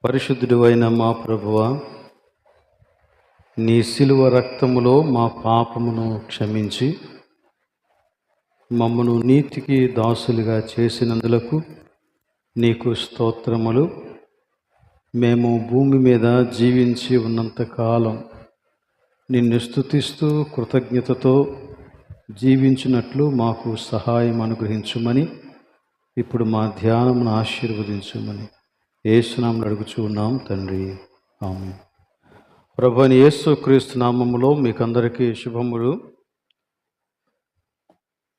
పరిశుద్ధుడు అయిన మా ప్రభువా, నీ శిలువ రక్తములో మా పాపమును క్షమించి మమ్మను నీతికి దాసులుగా చేసినందులకు నీకు స్తోత్రములు. మేము భూమి మీద జీవించి ఉన్నంతకాలం నిన్ను స్తుతిస్తూ కృతజ్ఞతతో జీవించినట్లు మాకు సహాయం అనుగ్రహించుమని, ఇప్పుడు మా ధ్యానమును ఆశీర్వదించుమని యేసునామములో అడుగుచూ ఉన్నాం తండ్రి, ఆమేన్. ప్రభువైన యేసుక్రీస్తు నామములో మీకందరికీ శుభములు.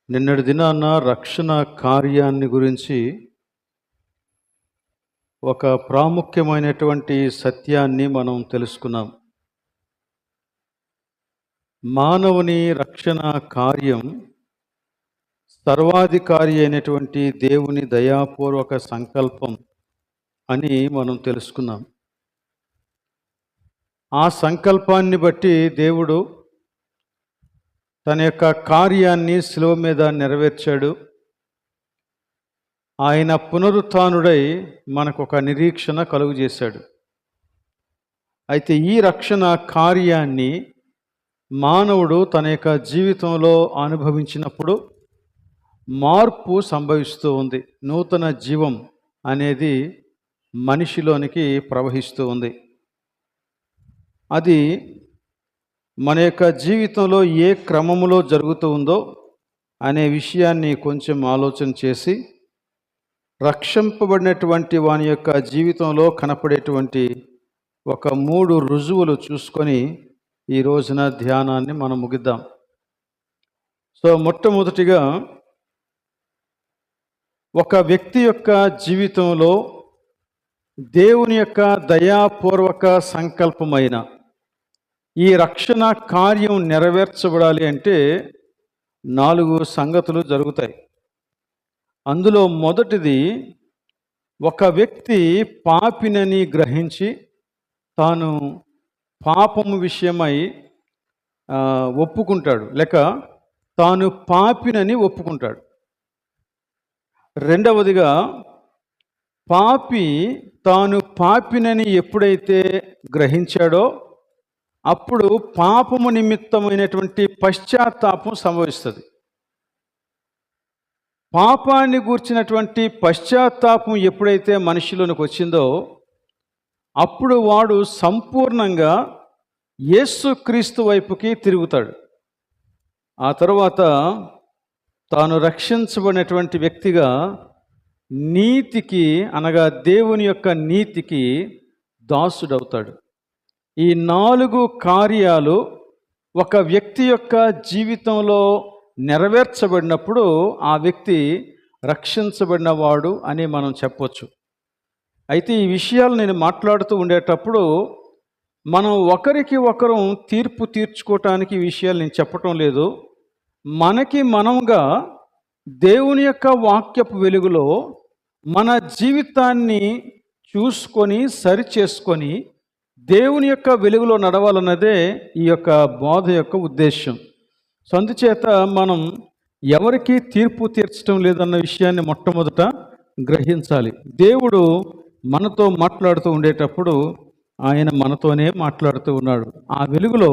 నిన్నటి దినాన రక్షణ కార్యాన్ని గురించి ఒక ప్రాముఖ్యమైనటువంటి సత్యాన్ని మనం తెలుసుకున్నాం. మానవుని రక్షణ కార్యం సర్వాధికారి అయినటువంటి దేవుని దయాపూర్వక సంకల్పం అని మనం తెలుసుకున్నాం. ఆ సంకల్పాన్ని బట్టి దేవుడు తన యొక్క కార్యాన్ని శిలువ మీద నెరవేర్చాడు. ఆయన పునరుత్థానుడై మనకు ఒక నిరీక్షణ కలుగజేశాడు. అయితే ఈ రక్షణ కార్యాన్ని మానవుడు తన యొక్క జీవితంలో అనుభవించినప్పుడు మార్పు సంభవిస్తూ ఉంది. నూతన జీవం అనేది మనిషిలోనికి ప్రవహిస్తూ ఉంది. అది మన యొక్క జీవితంలో ఏ క్రమములో జరుగుతూ ఉందో అనే విషయాన్ని కొంచెం ఆలోచన చేసి, రక్షింపబడినటువంటి వాని యొక్క జీవితంలో కనపడేటువంటి ఒక 3 రుజువులు చూసుకొని ఈ రోజున ధ్యానాన్ని మనం ముగిద్దాం. సో మొట్టమొదటిగా, ఒక వ్యక్తి యొక్క జీవితంలో దేవుని యొక్క దయాపూర్వక సంకల్పమైన ఈ రక్షణ కార్యం నెరవేర్చబడాలి అంటే 4 సంగతులు జరుగుతాయి. అందులో మొదటిది, ఒక వ్యక్తి పాపినని గ్రహించి తాను పాపము విషయమై ఒప్పుకుంటాడు, లేక తాను పాపినని ఒప్పుకుంటాడు. రెండవదిగా, పాపి తాను పాపినని ఎప్పుడైతే గ్రహించాడో అప్పుడు పాపము నిమిత్తమైనటువంటి పశ్చాత్తాపం సంభవిస్తుంది. పాపాన్ని గూర్చినటువంటి పశ్చాత్తాపం ఎప్పుడైతే మనిషిలోనికి వచ్చిందో అప్పుడు వాడు సంపూర్ణంగా యేసుక్రీస్తు వైపుకి తిరుగుతాడు. ఆ తర్వాత తాను రక్షించబడినటువంటి వ్యక్తిగా నీతికి, అనగా దేవుని యొక్క నీతికి దాసుడవుతాడు. ఈ 4 కార్యాలు ఒక వ్యక్తి యొక్క జీవితంలో నెరవేర్చబడినప్పుడు ఆ వ్యక్తి రక్షించబడినవాడు అని మనం చెప్పొచ్చు. అయితే ఈ విషయాలు నేను మాట్లాడుతూ ఉండేటప్పుడు మనం ఒకరికి ఒకరు తీర్పు తీర్చుకోవటానికి ఈ విషయాలు నేను చెప్పటం లేదు. మనకి మనముగా దేవుని యొక్క వాక్యపు వెలుగులో మన జీవితాన్ని చూసుకొని సరిచేసుకొని దేవుని యొక్క వెలుగులో నడవాలన్నదే ఈ యొక్క బోధ యొక్క ఉద్దేశం. సో అందుచేత మనం ఎవరికి తీర్పు తీర్చడం లేదన్న విషయాన్ని మొట్టమొదట గ్రహించాలి. దేవుడు మనతో మాట్లాడుతూ ఉండేటప్పుడు ఆయన మనతోనే మాట్లాడుతూ ఉన్నాడు. ఆ వెలుగులో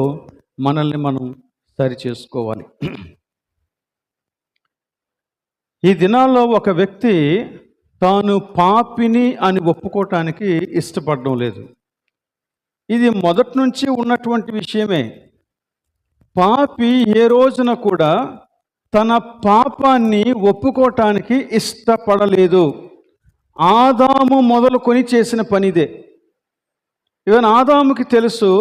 మనల్ని మనం సరిచేసుకోవాలి. ఈ దినాల్లో ఒక వ్యక్తి తాను పాపిని అని ఒప్పుకోవటానికి ఇష్టపడడం లేదు. ఇది మొదటి నుంచి ఉన్నటువంటి విషయమే. పాపి ఏ రోజున కూడా తన పాపాన్ని ఒప్పుకోవటానికి ఇష్టపడలేదు. ఆదాము మొదలుకొని చేసిన పనిదే. ఈవెన్ ఆదాముకి తెలుసు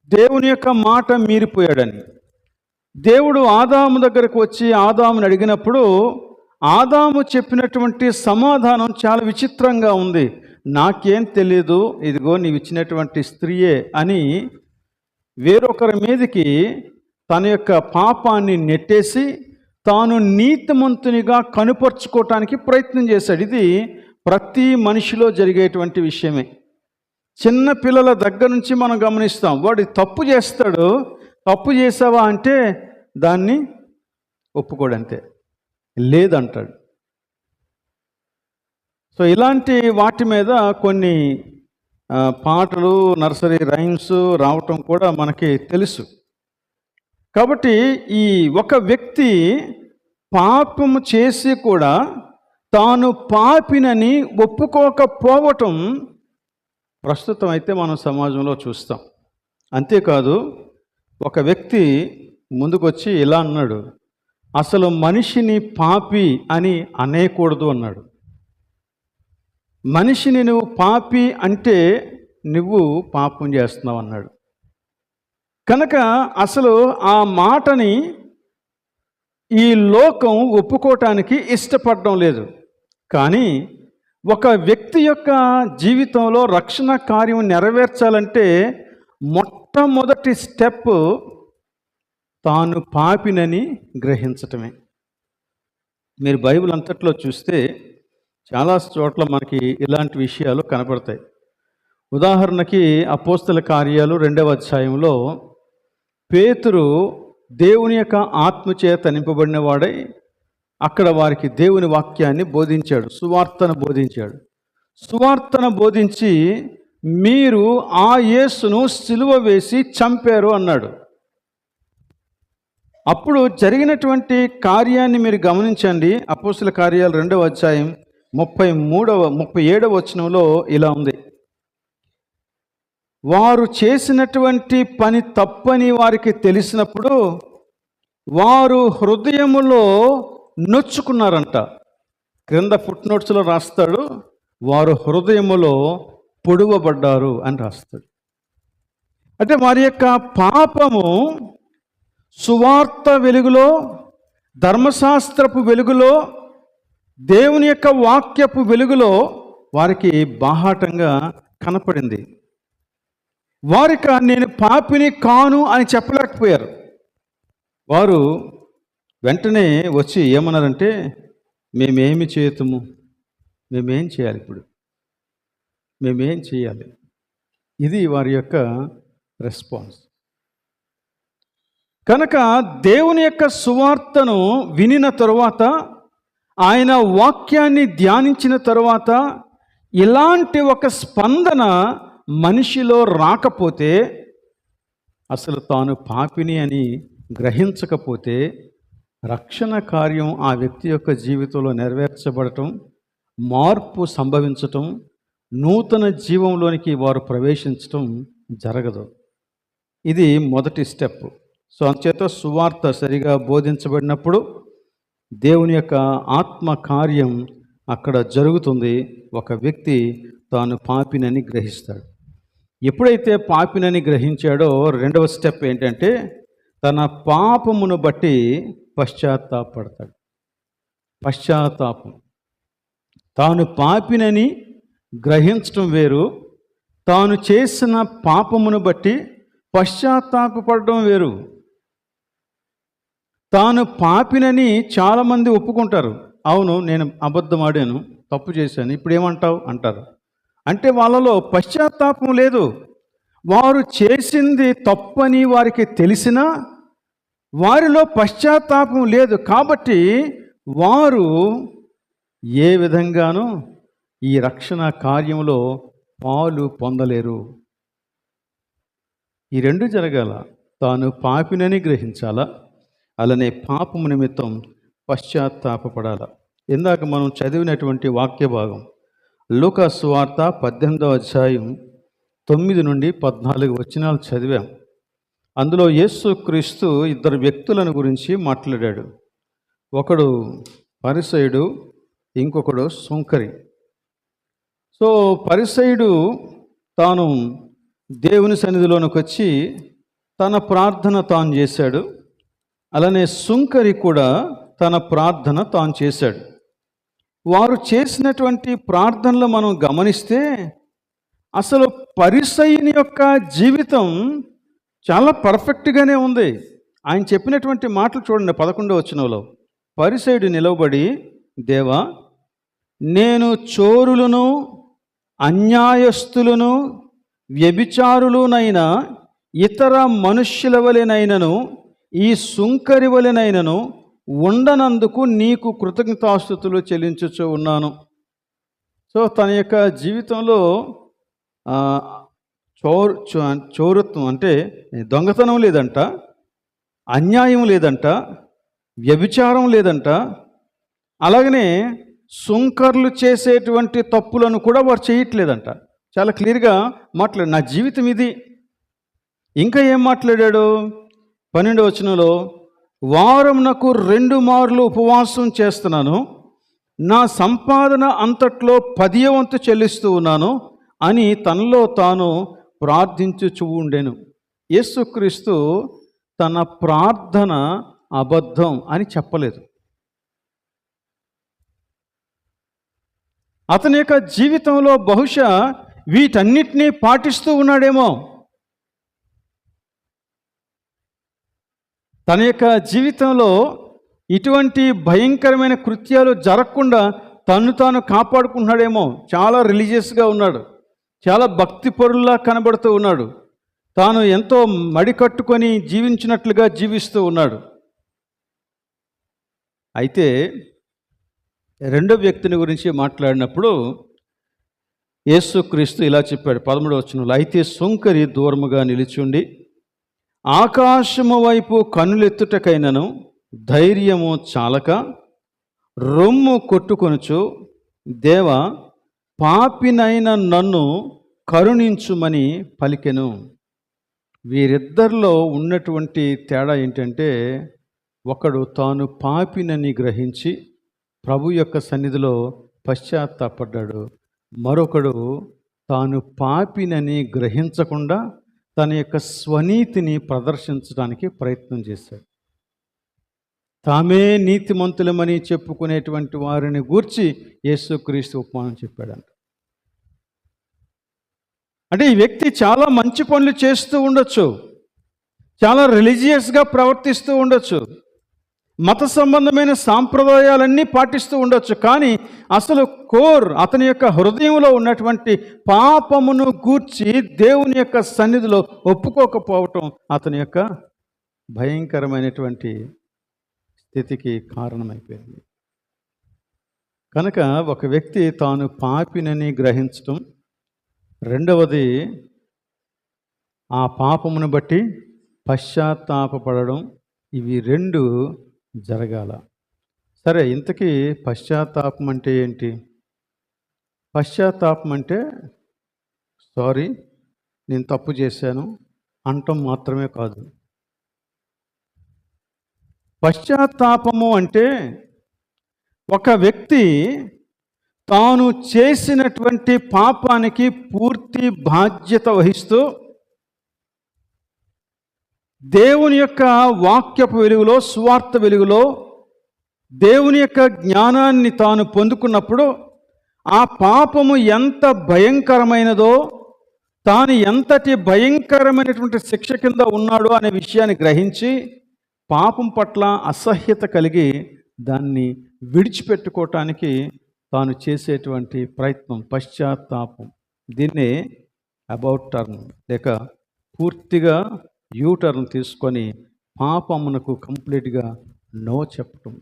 దేవుని యొక్క మాట మీరిపోయాడని. దేవుడు ఆదాము దగ్గరకు వచ్చి ఆదాముని అడిగినప్పుడు ఆదాము చెప్పినటువంటి సమాధానం చాలా విచిత్రంగా ఉంది. నాకేం తెలియదు, ఇదిగో నీవు ఇచ్చినటువంటి స్త్రీయే అని వేరొకరి మీదకి తన యొక్క పాపాన్ని నెట్టేసి తాను నీతిమంతునిగా కనుపరుచుకోవటానికి ప్రయత్నం చేశాడు. ఇది ప్రతి మనిషిలో జరిగేటువంటి విషయమే. చిన్న పిల్లల దగ్గర నుంచి మనం గమనిస్తాం. వాడు తప్పు చేస్తాడు, తప్పు చేసావా అంటే దాన్ని ఒప్పుకోడంతే, లేదంటాడు. సో ఇలాంటి వాటి మీద కొన్ని పాటలు, నర్సరీ రైమ్స్ రావటం కూడా మనకి తెలుసు. కాబట్టి ఈ ఒక వ్యక్తి పాపము చేసి కూడా తాను పాపినని ఒప్పుకోకపోవటం ప్రస్తుతం అయితే మనం సమాజంలో చూస్తాం. అంతేకాదు, ఒక వ్యక్తి ముందుకొచ్చి ఇలా అన్నాడు, అసలు మనిషిని పాపి అని అనేయకూడదు అన్నాడు. మనిషిని నువ్వు పాపి అంటే నువ్వు పాపం చేస్తున్నావు అన్నాడు. కనుక అసలు ఆ మాటని ఈ లోకం ఒప్పుకోవటానికి ఇష్టపడడం లేదు. కానీ ఒక వ్యక్తి యొక్క జీవితంలో రక్షణ కార్యం నెరవేర్చాలంటే మొట్టమొదటి స్టెప్ తాను పాపినని గ్రహించటమే. మీరు బైబిల్ అంతట్లో చూస్తే చాలా చోట్ల మనకి ఇలాంటి విషయాలు కనపడతాయి. ఉదాహరణకి అపోస్తల కార్యాలు 2వ అధ్యాయంలో పేతురు దేవుని యొక్క ఆత్మచేత నింపబడిన వాడై అక్కడ వారికి దేవుని వాక్యాన్ని బోధించాడు, సువార్తను బోధించాడు. సువార్తను బోధించి మీరు ఆ యేసును సిలువ వేసి చంపారు అన్నాడు. అప్పుడు జరిగినటువంటి కార్యాన్ని మీరు గమనించండి. అపోస్తల కార్యాలు 2వ అధ్యాయం 37వ వచనంలో ఇలా ఉంది, వారు చేసినటువంటి పని తప్పని వారికి తెలిసినప్పుడు వారు హృదయములో నొచ్చుకున్నారంట. క్రింద ఫుట్ నోట్స్లో రాస్తాడు, వారు హృదయములో పొడువబడ్డారు అని రాస్తాడు. అంటే వారి యొక్క పాపము సువార్త వెలుగులో, ధర్మశాస్త్రపు వెలుగులో, దేవుని యొక్క వాక్యపు వెలుగులో వారికి బాహాటంగా కనపడింది. వారికి నేను పాపిని కాను అని చెప్పలేకపోయారు. వారు వెంటనే వచ్చి ఏమన్నారంటే, మేమేమి చేతుము, మేమేం చేయాలి, ఇప్పుడు మేమేం చేయాలి? ఇది వారి యొక్క రెస్పాన్స్. కనుక దేవుని యొక్క సువార్తను వినిన తరువాత, ఆయన వాక్యాన్ని ధ్యానించిన తరువాత ఇలాంటి ఒక స్పందన మనిషిలో రాకపోతే, అసలు తాను పాపిని అని గ్రహించకపోతే రక్షణ కార్యం ఆ వ్యక్తి యొక్క జీవితంలో నెరవేర్చబడటం, మార్పు సంభవించటం, నూతన జీవంలోనికి వారు ప్రవేశించటం జరగదు. ఇది మొదటి స్టెప్. సో అంచేత సువార్త సరిగా బోధించబడినప్పుడు దేవుని యొక్క ఆత్మ కార్యం అక్కడ జరుగుతుంది. ఒక వ్యక్తి తాను పాపినని గ్రహిస్తాడు. ఎప్పుడైతే పాపినని గ్రహించాడో రెండవ స్టెప్ ఏంటంటే తన పాపమును బట్టి పశ్చాత్తాపడతాడు. పశ్చాత్తాపం, తాను పాపినని గ్రహించడం వేరు, తాను చేసిన పాపమును బట్టి పశ్చాత్తాపడడం వేరు. తాను పాపినని చాలామంది ఒప్పుకుంటారు. అవును, నేను అబద్ధం ఆడాను, తప్పు చేశాను, ఇప్పుడు ఏమంటావు అంటారు. అంటే వాళ్ళలో పశ్చాత్తాపం లేదు. వారు చేసింది తప్పని వారికి తెలిసినా వారిలో పశ్చాత్తాపం లేదు. కాబట్టి వారు ఏ విధంగానూ ఈ రక్షణ కార్యంలో పాలు పొందలేరు. ఈ రెండు జరగాల. తాను పాపినని గ్రహించాలా, అలానే పాపము నిమిత్తం పశ్చాత్తాపడాల. ఇందాక మనం చదివినటువంటి వాక్య భాగం లూకా సువార్త 18వ అధ్యాయం 9 నుండి 14 వచనాలు చదివాం. అందులో యేసుక్రీస్తు ఇద్దరు వ్యక్తులను గురించి మాట్లాడాడు. ఒకడు పరిసయుడు, ఇంకొకడు సుంకరి. సో పరిసయుడు తాను దేవుని సన్నిధిలోనికి వచ్చి తన ప్రార్థన తాను చేశాడు. అలానే సుంకరి కూడా తన ప్రార్థన తాను చేశాడు. వారు చేసినటువంటి ప్రార్థనలు మనం గమనిస్తే అసలు పరిసయ్యుని యొక్క జీవితం చాలా పర్ఫెక్ట్గానే ఉంది. ఆయన చెప్పినటువంటి మాటలు చూడండి 11వ వచనంలో. పరిసయ్యుడు నిలవబడి, దేవా, నేను చోరులను, అన్యాయస్తులను, వ్యభిచారులునైన ఇతర మనుష్యుల వలెనైనను ఈ సుంకరి వలెనైనను ఉండనందుకు నీకు కృతజ్ఞతాస్తుతులు చెల్లించుచూ ఉన్నాను. సో తన యొక్క జీవితంలో ఆ, చౌరత్వం అంటే దొంగతనం లేదంట, అన్యాయం లేదంట, వ్యభిచారం లేదంట, అలాగనే సుంకర్లు చేసేటువంటి తప్పులను కూడా వారు చేయట్లేదంట. చాలా క్లియర్గా మాట్లాడు, నా జీవితం ఇది. ఇంకా ఏం మాట్లాడాడు? 12వ వచనంలో, వారమునకు 2 మార్లు ఉపవాసం చేస్తున్నాను, నా సంపాదన అంతట్లో 10వ వంతు చెల్లిస్తూ ఉన్నాను అని తనలో తాను ప్రార్థించుచూ ఉండెను. యేసుక్రీస్తు తన ప్రార్థన అబద్ధం అని చెప్పలేదు. అతని యొక్క జీవితంలో బహుశా వీటన్నిటినీ పాటిస్తూ ఉన్నాడేమో. తన యొక్క జీవితంలో ఇటువంటి భయంకరమైన కృత్యాలు జరగకుండా తను తాను కాపాడుకుంటున్నాడేమో. చాలా రిలీజియస్గా ఉన్నాడు, చాలా భక్తి పరుల్లా కనబడుతూ ఉన్నాడు, తాను ఎంతో మడికట్టుకొని జీవించినట్లుగా జీవిస్తూ ఉన్నాడు. అయితే రెండో వ్యక్తిని గురించి మాట్లాడినప్పుడు యేసుక్రీస్తు ఇలా చెప్పాడు 13వ వచనంలో, అయితే సుంకరి దూరముగా నిలిచుండి ఆకాశము వైపు కన్నులెత్తుటకైనను ధైర్యము చాలక రొమ్ము కొట్టుకొనుచు, దేవా పాపినైన నన్ను కరుణించుమని పలికెను. వీరిద్దరిలో ఉన్నటువంటి తేడా ఏంటంటే, ఒకడు తాను పాపినని గ్రహించి ప్రభు యొక్క సన్నిధిలో పశ్చాత్తాపడ్డాడు, మరొకడు తాను పాపినని గ్రహించకుండా తన యొక్క స్వనీతిని ప్రదర్శించడానికి ప్రయత్నం చేశాడు. తామే నీతిమంతులమని చెప్పుకునేటువంటి వారిని గూర్చి యేసుక్రీస్తు ఉపమానం చెప్పాడంట. అంటే ఈ వ్యక్తి చాలా మంచి పనులు చేస్తూ ఉండొచ్చు, చాలా రిలీజియస్గా ప్రవర్తిస్తూ ఉండొచ్చు, మత సంబంధమైన సాంప్రదాయాలన్నీ పాటిస్తూ ఉండొచ్చు, కానీ అసలు అతని యొక్క హృదయంలో ఉన్నటువంటి పాపమును గూర్చి దేవుని యొక్క సన్నిధిలో ఒప్పుకోకపోవటం అతని యొక్క భయంకరమైనటువంటి స్థితికి కారణమైపోయింది. కనుక ఒక వ్యక్తి తాను పాపినని గ్రహించటం, రెండవది ఆ పాపమును బట్టి పశ్చాత్తాపపడడం, ఇవి 2 జరగాల. సరే, ఇంతకీ పశ్చాత్తాపం అంటే ఏంటి? పశ్చాత్తాపం అంటే సారీ, నేను తప్పు చేశాను అంటం మాత్రమే కాదు. పశ్చాత్తాపము అంటే ఒక వ్యక్తి తాను చేసినటువంటి పాపానికి పూర్తి బాధ్యత వహిస్తూ దేవుని యొక్క వాక్యపు వెలుగులో, సువార్త వెలుగులో దేవుని యొక్క జ్ఞానాన్ని తాను పొందుకున్నప్పుడు ఆ పాపము ఎంత భయంకరమైనదో, తాను ఎంతటి భయంకరమైనటువంటి శిక్ష కింద ఉన్నాడో అనే విషయాన్ని గ్రహించి పాపం పట్ల అసహ్యత కలిగి దాన్ని విడిచిపెట్టుకోవటానికి తాను చేసేటువంటి ప్రయత్నం పశ్చాత్తాపం. దీన్నే అబౌట్ టర్న్ లేక పూర్తిగా యూటర్న్ తీసుకొని పాపమునకు కంప్లీట్గా నో చెప్పటం,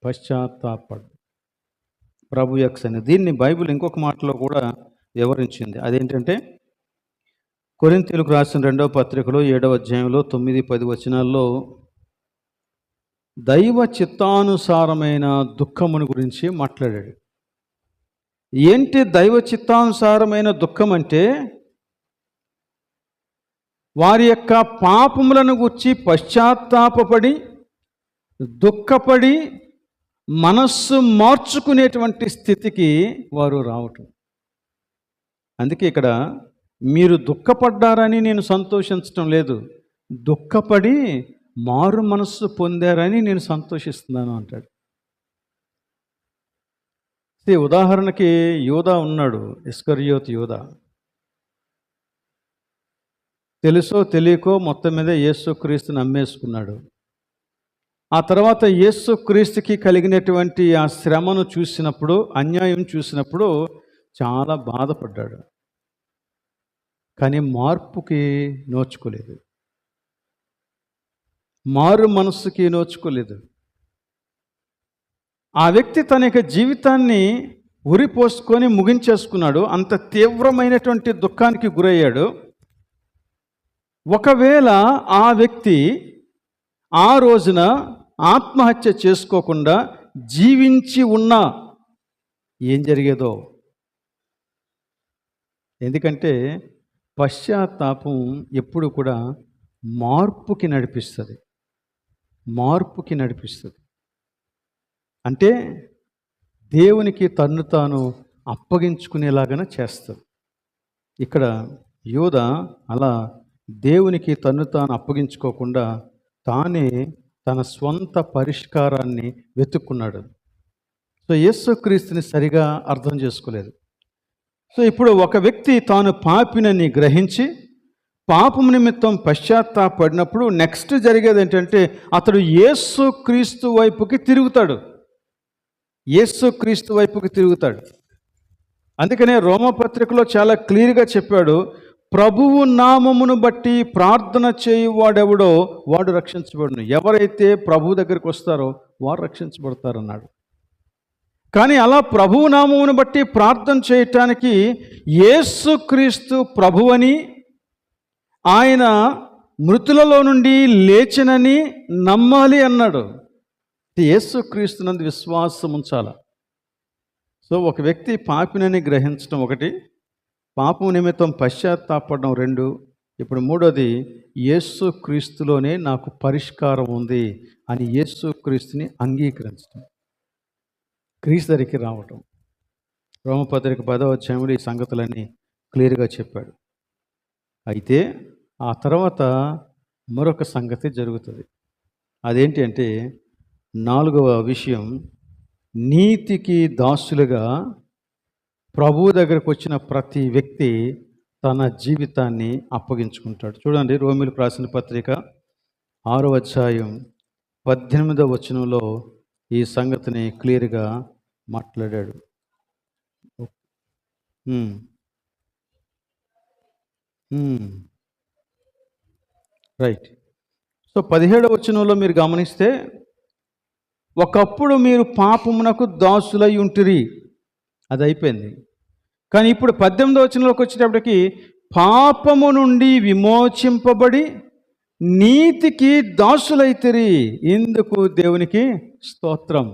పశ్చాత్తాపడం, ప్రభు యొక్క సన్నిధి. దీన్ని బైబిల్ ఇంకొక మాటలో కూడా వివరించింది. అదేంటంటే కొరింథీయులకు రాసిన 2వ పత్రికలో 7వ అధ్యాయంలో 9-10 వచనాల్లో దైవ చిత్తానుసారమైన దుఃఖమును గురించి మాట్లాడాడు. ఏంటి దైవ చిత్తానుసారమైన దుఃఖం అంటే, వారి యొక్క పాపములను గురించి పశ్చాత్తాపపడి దుఃఖపడి మనస్సు మార్చుకునేటువంటి స్థితికి వారు రావటం. అందుకే ఇక్కడ మీరు దుఃఖపడ్డారని నేను సంతోషించటం లేదు, దుఃఖపడి మారు మనస్సు పొందారని నేను సంతోషిస్తున్నాను అంటాడు. ఉదాహరణకి యూదా ఉన్నాడు, ఇస్కరియోతు యూదా. తెలుసో తెలియకో మొత్తం మీద యేసుక్రీస్తుని నమ్మేసుకున్నాడు. ఆ తర్వాత యేసుక్రీస్తుకి కలిగినటువంటి ఆ శ్రమను చూసినప్పుడు, అన్యాయం చూసినప్పుడు చాలా బాధపడ్డాడు, కానీ మార్పుకి నోచుకోలేదు, మారు మనస్సుకి నోచుకోలేదు. ఆ వ్యక్తి తన యొక్క జీవితాన్ని ఉరి పోసుకొని ముగించేసుకున్నాడు. అంత తీవ్రమైనటువంటి దుఃఖానికి గురయ్యాడు. ఒకవేళ ఆ వ్యక్తి ఆ రోజున ఆత్మహత్య చేసుకోకుండా జీవించి ఉన్నా ఏం జరిగేదో. ఎందుకంటే పశ్చాత్తాపం ఎప్పుడు కూడా మార్పుకి నడిపిస్తుంది. అంటే దేవునికి తన్ను తాను అప్పగించుకునేలాగా చేస్తుంది. ఇక్కడ యోధ అలా దేవునికి తన్ను తాను అప్పగించుకోకుండా తానే తన స్వంత పరిష్కారాన్ని వెతుక్కున్నాడు. సో యేసుక్రీస్తుని సరిగా అర్థం చేసుకోలేదు. సో ఇప్పుడు ఒక వ్యక్తి తాను పాపినని గ్రహించి పాపం నిమిత్తం పశ్చాత్తాపడినప్పుడు నెక్స్ట్ జరిగేది ఏంటంటే అతడు యేసుక్రీస్తు వైపుకి తిరుగుతాడు. అందుకనే రోమపత్రికలో చాలా క్లియర్గా చెప్పాడు, ప్రభువు నామమును బట్టి ప్రార్థన చేయువాడెవడో వాడు రక్షించబడును. ఎవరైతే ప్రభు దగ్గరికి వస్తారో వారు రక్షించబడతారన్నాడు. కానీ అలా ప్రభువు నామమును బట్టి ప్రార్థన చేయటానికి యేసుక్రీస్తు ప్రభువని, ఆయన మృతులలో నుండి లేచినని నమ్మాలి అన్నాడు. యేసుక్రీస్తునందు విశ్వాసం ఉంచాలి. సో ఒక వ్యక్తి పాపినని గ్రహించడం ఒకటి, పాపం నిమిత్తం పశ్చాత్తాపడడం రెండు, ఇప్పుడు మూడోది యేసుక్రీస్తులోనే నాకు పరిష్కారం ఉంది అని యేసుక్రీస్తుని అంగీకరించడం, క్రీస్తు దగ్గరికి రావటం. రోమపత్రిక 10వ అధ్యాయంలో ఈ సంగతులన్నీ క్లియర్గా చెప్పాడు. అయితే ఆ తర్వాత మరొక సంగతి జరుగుతుంది. అదేంటి అంటే 4వ విషయం, నీతికి దాసులుగా ప్రభువు దగ్గరకు వచ్చిన ప్రతి వ్యక్తి తన జీవితాన్ని అప్పగించుకుంటాడు. చూడండి, రోమీయులకు రాసిన పత్రిక 6వ అధ్యాయం 18వ వచనంలో ఈ సంగతిని క్లియర్గా మాట్లాడాడు. రైట్. సో 17వ వచనంలో మీరు గమనిస్తే, ఒకప్పుడు మీరు పాపమునకు దాసులై ఉంటిరి, అది అయిపోయింది. కానీ ఇప్పుడు 18వ వచనంలోకి వచ్చేటప్పటికి పాపము నుండి విమోచింపబడి నీతికి దాసులైతిరి, ఇందుకు దేవునికి స్తోత్రం.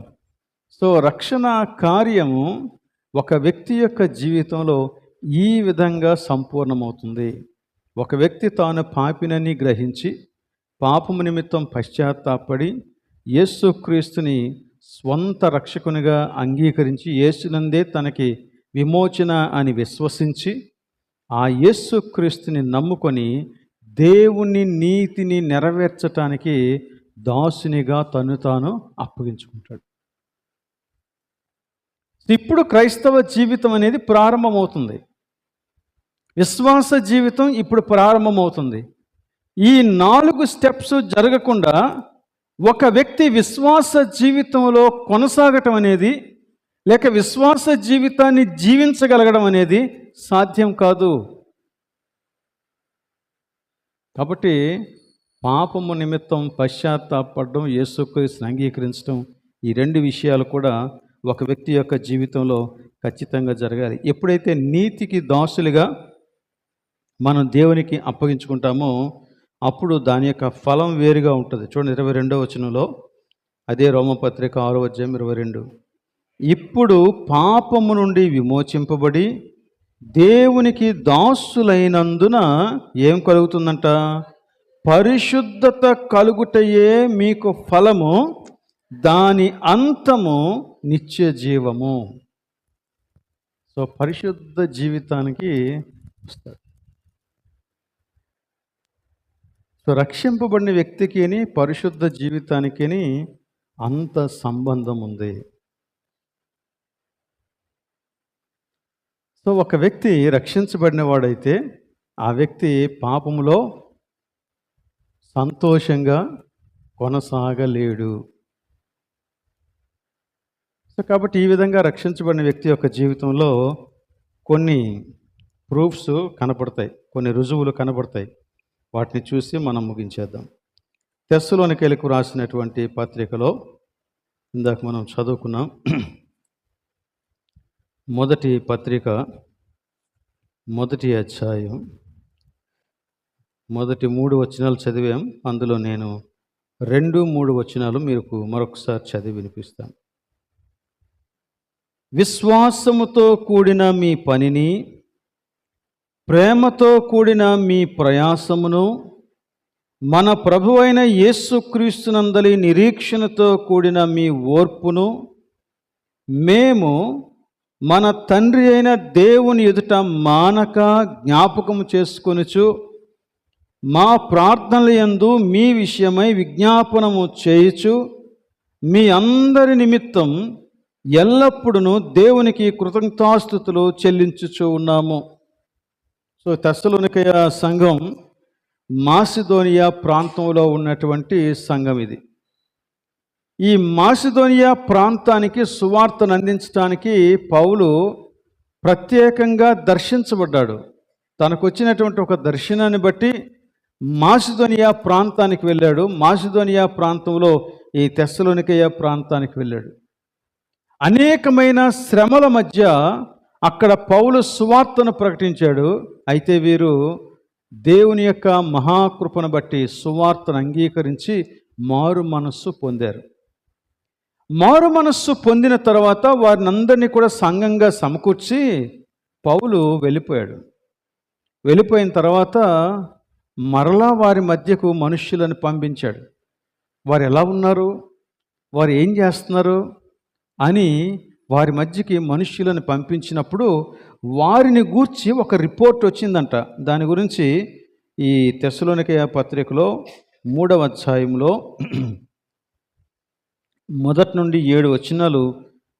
సో రక్షణ కార్యము ఒక వ్యక్తి యొక్క జీవితంలో ఈ విధంగా సంపూర్ణమవుతుంది. ఒక వ్యక్తి తాను పాపినని గ్రహించి పాపము నిమిత్తం పశ్చాత్తాపడి యేసుక్రీస్తుని స్వంత రక్షకునిగా అంగీకరించి యేసునందే తనకి విమోచన అని విశ్వసించి ఆ యేసుక్రీస్తుని నమ్ముకొని దేవుని నీతిని నెరవేర్చటానికి దాసునిగా తను తాను అప్పగించుకుంటాడు. ఇప్పుడు క్రైస్తవ జీవితం అనేది ప్రారంభమవుతుంది. విశ్వాస జీవితం ఇప్పుడు ప్రారంభమవుతుంది. ఈ 4 స్టెప్స్ జరగకుండా ఒక వ్యక్తి విశ్వాస జీవితంలో కొనసాగటం అనేది, లేక విశ్వాస జీవితాన్ని జీవించగలగడం అనేది సాధ్యం కాదు. కాబట్టి పాపము నిమిత్తం పశ్చాత్తాపడడం, యేసుక్రీస్తుని అంగీకరించడం, ఈ 2 విషయాలు కూడా ఒక వ్యక్తి యొక్క జీవితంలో ఖచ్చితంగా జరగాలి. ఎప్పుడైతే నీతికి దాసులుగా మనం దేవునికి అప్పగించుకుంటామో అప్పుడు దాని యొక్క ఫలం వేరుగా ఉంటుంది. చూడండి 22వ వచనంలో, అదే రోమపత్రిక 6వ అధ్యాయం 22, ఇప్పుడు పాపము నుండి విమోచింపబడి దేవునికి దాసులైనందున ఏం కలుగుతుందంట? పరిశుద్ధత కలుగుటయే మీకు ఫలము, దాని అంతము నిత్య జీవము. సో పరిశుద్ధ జీవితానికి వస్తారు. సో రక్షింపబడిన వ్యక్తికి పరిశుద్ధ జీవితానికి అంత సంబంధం ఉంది. సో ఒక వ్యక్తి రక్షించబడిన వాడైతే ఆ వ్యక్తి పాపములో సంతోషంగా కొనసాగలేడు. సో కాబట్టి ఈ విధంగా రక్షించబడిన వ్యక్తి యొక్క జీవితంలో కొన్ని ప్రూఫ్స్ కనపడతాయి, కొన్ని రుజువులు కనపడతాయి. వాటిని చూసి మనం ముగించేద్దాం. తెస్సలోనికైలకు రాసినటువంటి పత్రికలో ఇందాక మనం చదువుకున్నాం, మొదటి పత్రిక మొదటి అధ్యాయం మొదటి 3 వచనాలు చదివాం. అందులో నేను 2, 3 వచనాలు మీకు మరొకసారి చదివి వినిపిస్తాను. విశ్వాసముతో కూడిన మీ పనిని, ప్రేమతో కూడిన మీ ప్రయాసమును, మన ప్రభువైన యేసుక్రీస్తునందలి నిరీక్షణతో కూడిన మీ ఓర్పును మేము మన తండ్రి అయిన దేవుని ఎదుట మానక జ్ఞాపకము చేసుకొనుచు మా ప్రార్థనల యందు మీ విషయమై విజ్ఞాపనము చేయుచు మీ అందరి నిమిత్తం ఎల్లప్పుడూ దేవునికి కృతజ్ఞతాస్తుతులు చెల్లించుచూ ఉన్నాము. సో తెస్సలోనికయ సంఘం మాసిదోనియా ప్రాంతంలో ఉన్నటువంటి సంఘం ఇది. ఈ మాసిదోనియా ప్రాంతానికి సువార్తను అందించడానికి పౌలు ప్రత్యేకంగా దర్శించబడ్డాడు. తనకు వచ్చినటువంటి ఒక దర్శనాన్ని బట్టి మాసిదోనియా ప్రాంతానికి వెళ్ళాడు. మాసిదోనియా ప్రాంతంలో ఈ తెస్సలోనికయ ప్రాంతానికి వెళ్ళాడు. అనేకమైన శ్రమల మధ్య అక్కడ పౌలు సువార్తను ప్రకటించాడు. అయితే వీరు దేవుని యొక్క మహాకృపను బట్టి సువార్తను అంగీకరించి మారు మనస్సు పొందారు. మారు మనస్సు పొందిన తర్వాత వారిని అందరినీ కూడా సంఘంగా సమకూర్చి పౌలు వెళ్ళిపోయాడు. వెళ్ళిపోయిన తర్వాత మరలా వారి మధ్యకు మనుష్యులను పంపించాడు. వారు ఎలా ఉన్నారు, వారు ఏం చేస్తున్నారు అని వారి మధ్యకి మనుష్యులను పంపించినప్పుడు వారిని గూర్చి ఒక రిపోర్ట్ వచ్చిందంట. దాని గురించి ఈ తెస్సలోనికయ పత్రికలో 3వ అధ్యాయంలో 1 నుండి 7 వచనాలు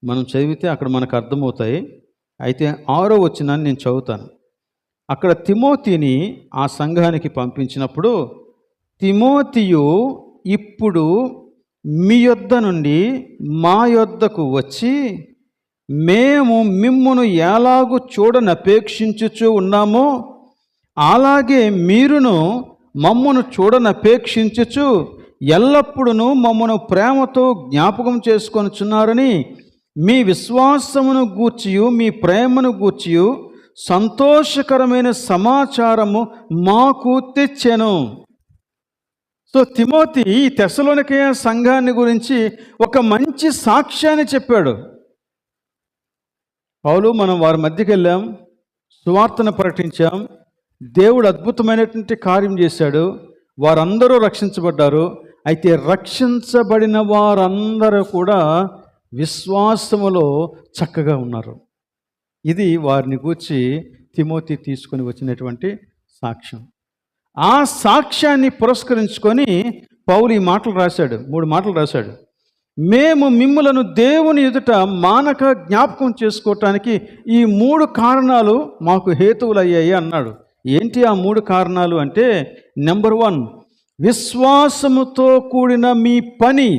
మనం చదివితే అక్కడ మనకు అర్థమవుతాయి. అయితే 6వ వచనాన్ని నేను చదువుతాను. అక్కడ తిమోతిని ఆ సంఘానికి పంపించినప్పుడు, తిమోతియు ఇప్పుడు మీ యొద్ద నుండి మా యొద్దకు వచ్చి మేము మిమ్మును ఎలాగూ చూడనపేక్షించుచూ ఉన్నామో అలాగే మీరును మమ్మను చూడనపేక్షించుచు ఎల్లప్పుడూ మమ్మను ప్రేమతో జ్ఞాపకం చేసుకొనుచున్నారని మీ విశ్వాసమును గూర్చియు మీ ప్రేమను గూర్చియు సంతోషకరమైన సమాచారము మాకు తెచ్చెను. సో తిమోతి ఈ తెస్సలోనికయ సంఘాన్ని గురించి ఒక మంచి సాక్ష్యాన్ని చెప్పాడు. పౌలు మనం వారి మధ్యకి వెళ్ళాం, సువార్తను ప్రకటించాం, దేవుడు అద్భుతమైనటువంటి కార్యం చేశాడు, వారందరూ రక్షించబడ్డారు. అయితే రక్షించబడిన వారందరూ కూడా విశ్వాసములో చక్కగా ఉన్నారు. ఇది వారిని గూర్చి తిమోతి తీసుకొని వచ్చినటువంటి సాక్ష్యం. ఆ సాక్ష్యాన్ని పురస్కరించుకొని పౌలు ఈ మాటలు రాశాడు, 3 మాటలు రాశాడు. మేము మిమ్ములను దేవుని ఎదుట మానక జ్ఞాపకం చేసుకోవటానికి ఈ 3 కారణాలు మాకు హేతువులయ్యాయి అన్నాడు. ఏంటి ఆ 3 కారణాలు అంటే, నెంబర్ 1, విశ్వాసముతో కూడిన మీ పని.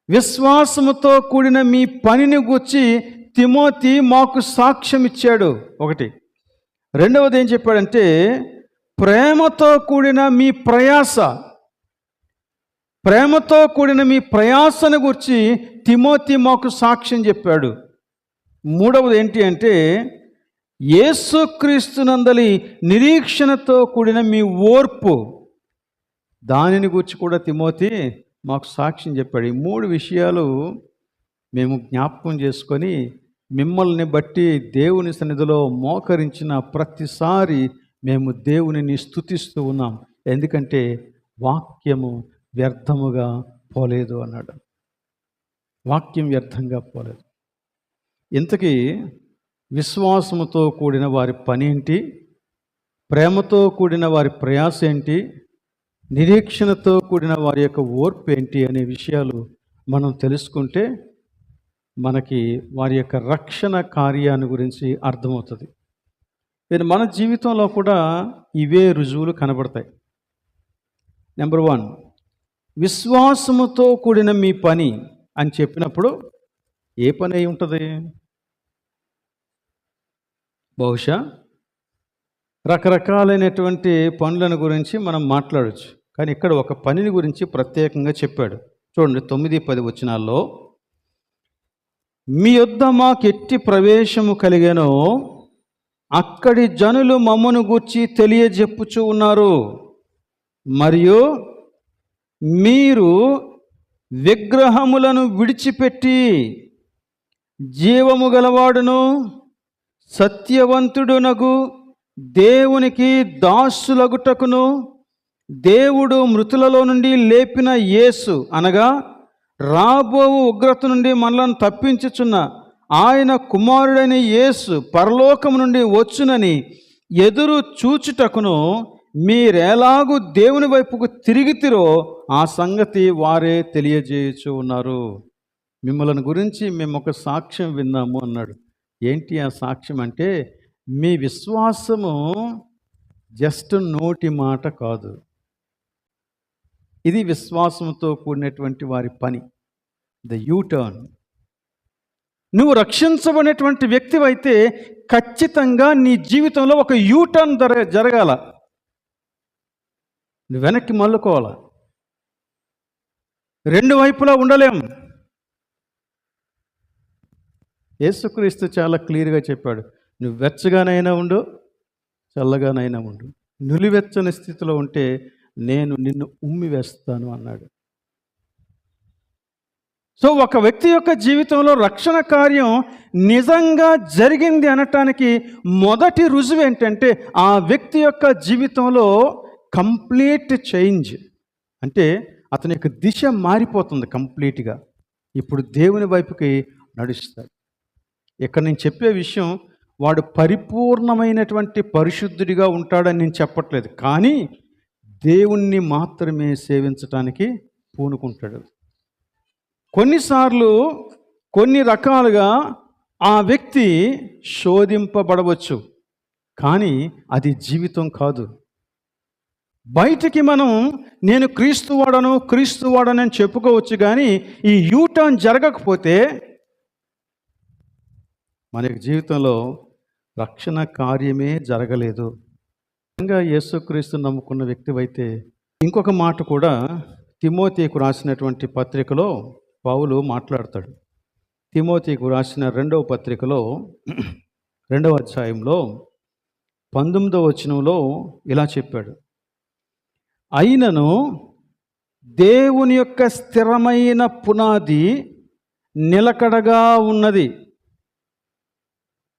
విశ్వాసముతో కూడిన మీ పనిని గూర్చి తిమోతి మాకు సాక్ష్యం ఇచ్చాడు. 1. రెండవది ఏం చెప్పాడంటే, ప్రేమతో కూడిన మీ ప్రయాస. ప్రేమతో కూడిన మీ ప్రయాసను గురించి తిమోతి మాకు సాక్ష్యం చెప్పాడు. 3వది ఏంటి అంటే, యేసుక్రీస్తునందలి నిరీక్షణతో కూడిన మీ ఓర్పు. దానిని గురించి కూడా తిమోతి మాకు సాక్ష్యం చెప్పాడు. ఈ 3 విషయాలు మేము జ్ఞాపకం చేసుకొని మిమ్మల్ని బట్టి దేవుని సన్నిధిలో మోకరించిన ప్రతిసారి మేము దేవునిని స్తుతిస్తూ ఉన్నాం. ఎందుకంటే వాక్యము వ్యర్థముగా పోలేదు అన్నాడు. వాక్యం వ్యర్థంగా పోలేదు. ఇంతకీ విశ్వాసముతో కూడిన వారి పని ఏంటి, ప్రేమతో కూడిన వారి ప్రయాస ఏంటి, నిరీక్షణతో కూడిన వారి యొక్క ఓర్పు ఏంటి అనే విషయాలు మనం తెలుసుకుంటే మనకి వారి యొక్క రక్షణ కార్యాన్ని గురించి అర్థమవుతుంది. మన జీవితంలో కూడా ఇవే రుజువులు కనబడతాయి. నెంబర్ 1, విశ్వాసముతో కూడిన మీ పని అని చెప్పినప్పుడు ఏ పని అయి ఉంటుంది? బహుశా రకరకాలైనటువంటి పనులను గురించి మనం మాట్లాడవచ్చు. కానీ ఇక్కడ ఒక పనిని గురించి ప్రత్యేకంగా చెప్పాడు. చూడండి 9-10 వచనాల్లో, మీ యొద్ద మాకెట్టి ప్రవేశము కలిగెనో అక్కడి జనులు మమ్మను గూర్చి తెలియజెప్పుచూ ఉన్నారు. మరియు మీరు విగ్రహములను విడిచిపెట్టి జీవము గలవాడును సత్యవంతుడునగు దేవునికి దాసులగుటకును దేవుడు మృతులలో నుండి లేపిన యేసు అనగా రాబో ఉగ్రత నుండి మనలను తప్పించుచున్న ఆయన కుమారుడైన యేసు పరలోకము నుండి వచ్చునని ఎదురు చూచుటకును మీరెలాగూ దేవుని వైపుకు తిరిగితిరో ఆ సంగతి వారే తెలియజేయచూ ఉన్నారు. మిమ్మల్ని గురించి మేము ఒక సాక్ష్యం విన్నాము అన్నాడు. ఏంటి ఆ సాక్ష్యం అంటే, మీ విశ్వాసము జస్ట్ నోటి మాట కాదు, ఇది విశ్వాసంతో కూడినటువంటి వారి పని. The U turn. నువ్వు రక్షించబడినటువంటి వ్యక్తివైతే ఖచ్చితంగా నీ జీవితంలో ఒక యూటర్న్ జరగాల. నువ్వు వెనక్కి మళ్ళుకోవాల. రెండు వైపులా ఉండలేం. యేసుక్రీస్తు చాలా క్లియర్గా చెప్పాడు, నువ్వు వెచ్చగానైనా ఉండు, చల్లగానైనా ఉండు. నులివెచ్చని స్థితిలో ఉంటే నేను నిన్ను ఉమ్మి వేస్తాను అన్నాడు. సో ఒక వ్యక్తి యొక్క జీవితంలో రక్షణ కార్యం నిజంగా జరిగింది అనటానికి మొదటి రుజువు ఏంటంటే, ఆ వ్యక్తి యొక్క జీవితంలో కంప్లీట్ చేంజ్. అంటే అతని యొక్క దిశ మారిపోతుంది కంప్లీట్గా. ఇప్పుడు దేవుని వైపుకి నడుస్తాడు. ఇక్కడ నేను చెప్పే విషయం, వాడు పరిపూర్ణమైనటువంటి పరిశుద్ధుడిగా ఉంటాడని నేను చెప్పట్లేదు, కానీ దేవుణ్ణి మాత్రమే సేవించటానికి పూనుకుంటాడు. కొన్నిసార్లు కొన్ని రకాలుగా ఆ వ్యక్తి శోధింపబడవచ్చు, కానీ అది జీవితం కాదు. బయటికి మనం నేను క్రీస్తు వాడనని చెప్పుకోవచ్చు, కానీ ఈ యూటర్న్ జరగకపోతే మన జీవితంలో రక్షణ కార్యమే జరగలేదు. నిజంగా యేసుక్రీస్తు నమ్ముకున్న వ్యక్తివైతే, ఇంకొక మాట కూడా తిమోతికు రాసినటువంటి పత్రికలో పౌలు మాట్లాడతాడు. తిమోతికు రాసిన 2వ పత్రికలో 2వ అధ్యాయంలో 19వ వచనంలో ఇలా చెప్పాడు, అయినను దేవుని యొక్క స్థిరమైన పునాది నిలకడగా ఉన్నది,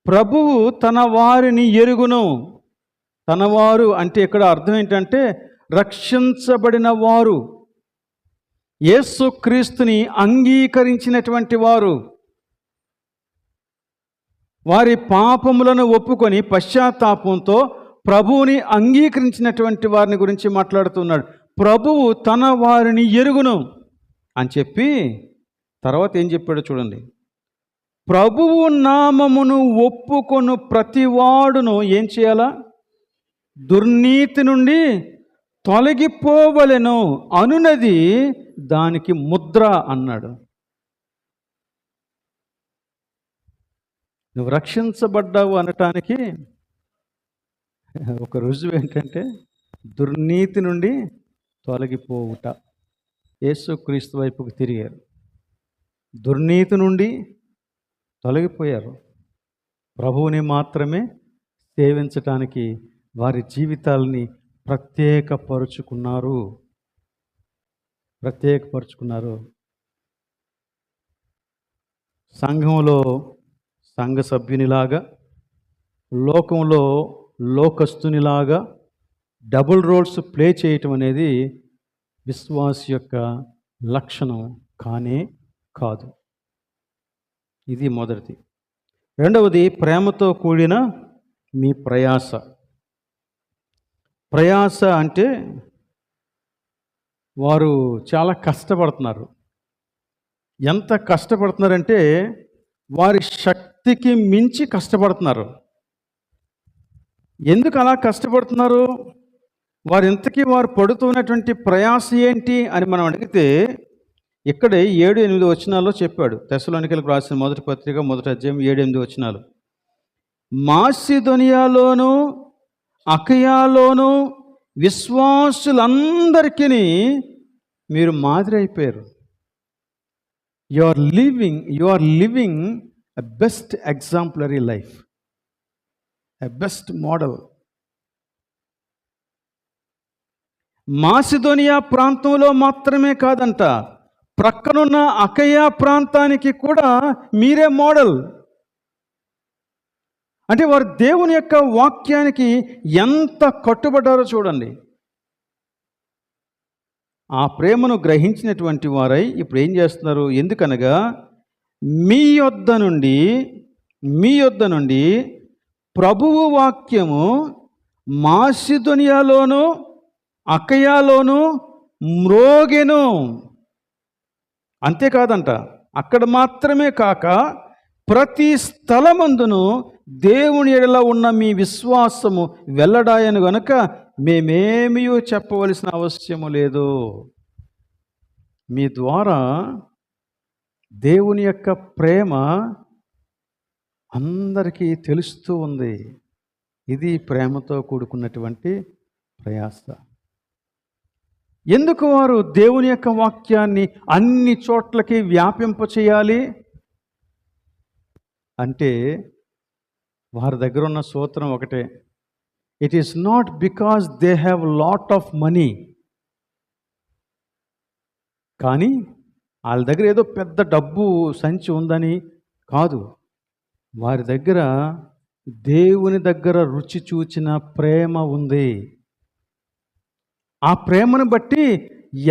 ప్రభువు తన వారిని ఎరుగును. తనవారు అంటే ఇక్కడ అర్థం ఏంటంటే, రక్షించబడిన వారు, యేసుక్రీస్తుని అంగీకరించినటువంటి వారు, వారి పాపములను ఒప్పుకొని పశ్చాత్తాపంతో ప్రభువుని అంగీకరించినటువంటి వారిని గురించి మాట్లాడుతున్నాడు. ప్రభువు తన వారిని ఎరుగును అని చెప్పి తర్వాత ఏం చెప్పాడో చూడండి. ప్రభువు నామమును ఒప్పుకొను ప్రతివాడును ఏం చేయాలా? దుర్నీతి నుండి తొలగిపోవలెను అనునది దానికి ముద్ర అన్నాడు. నువ్వు రక్షించబడ్డావు అనటానికి ఒక రుజువు ఏంటంటే, దుర్నీతి నుండి తొలగిపోవుట. యేసుక్రీస్తు వైపుకు తిరిగారు, దుర్నీతి నుండి తొలగిపోయారు, ప్రభువుని మాత్రమే సేవించటానికి వారి జీవితాలని ప్రత్యేకపరుచుకున్నారు. సంఘంలో సంఘ సభ్యునిలాగా, లోకంలో లోకస్తునిలాగా డబుల్ రోల్స్ ప్లే చేయటం అనేది విశ్వాస యొక్క లక్షణం కానే కాదు. ఇది మొదటిది. రెండవది, ప్రేమతో కూడిన మీ ప్రయాస. ప్రయాస అంటే వారు చాలా కష్టపడుతున్నారు. ఎంత కష్టపడుతున్నారంటే వారి శక్తికి మించి కష్టపడుతున్నారు. ఎందుకు అలా కష్టపడుతున్నారు? వారు పడుతున్నటువంటి ప్రయాస ఏంటి అని మనం అడిగితే, ఇక్కడే 7-8 వచనాల్లో చెప్పాడు. తెస్సలోనికీయులకు రాసిన మొదటి పత్రిక 1వ అధ్యాయం 7-8 వచనాలు. మాసిదోనియాలోను అకయాలోను విశ్వాసులందరికీ మీరు మాదిరి అయిపోయారు. You are living a best exemplary life, a best model. Macedonia ప్రాంతంలో మాత్రమే కాదంట, ప్రక్కనున్న అకయ ప్రాంతానికి కూడా మీరే మోడల్. అంటే వారు దేవుని యొక్క వాక్యానికి ఎంత కట్టుబడ్డారో చూడండి. ఆ ప్రేమను గ్రహించినటువంటి వారై ఇప్పుడు ఏం చేస్తున్నారు? ఎందుకనగా మీ యొద్ద నుండి ప్రభువు వాక్యము మాసిదోనియాలోను అకయలోను మ్రోగెను. అంతేకాదంట, అక్కడ మాత్రమే కాక ప్రతి స్థలమందును దేవుని ఎడల ఉన్న మీ విశ్వాసము వెల్లడాయను గనుక మేమేమీ చెప్పవలసిన అవసరము లేదు. మీ ద్వారా దేవుని యొక్క ప్రేమ అందరికీ తెలుస్తూ ఉంది. ఇది ప్రేమతో కూడుకున్నటువంటి ప్రయాస. ఎందుకు వారు దేవుని యొక్క వాక్యాన్ని అన్ని చోట్లకి వ్యాపింప చేయాలి అంటే, వారి దగ్గర ఉన్న సూత్రం ఒకటే. It is not because they have lot of money, కానీ వాళ్ళ దగ్గర ఏదో పెద్ద డబ్బు సంచి ఉందని కాదు. వారి దగ్గర దేవుని దగ్గర రుచి చూచిన ప్రేమ ఉంది. ఆ ప్రేమను బట్టి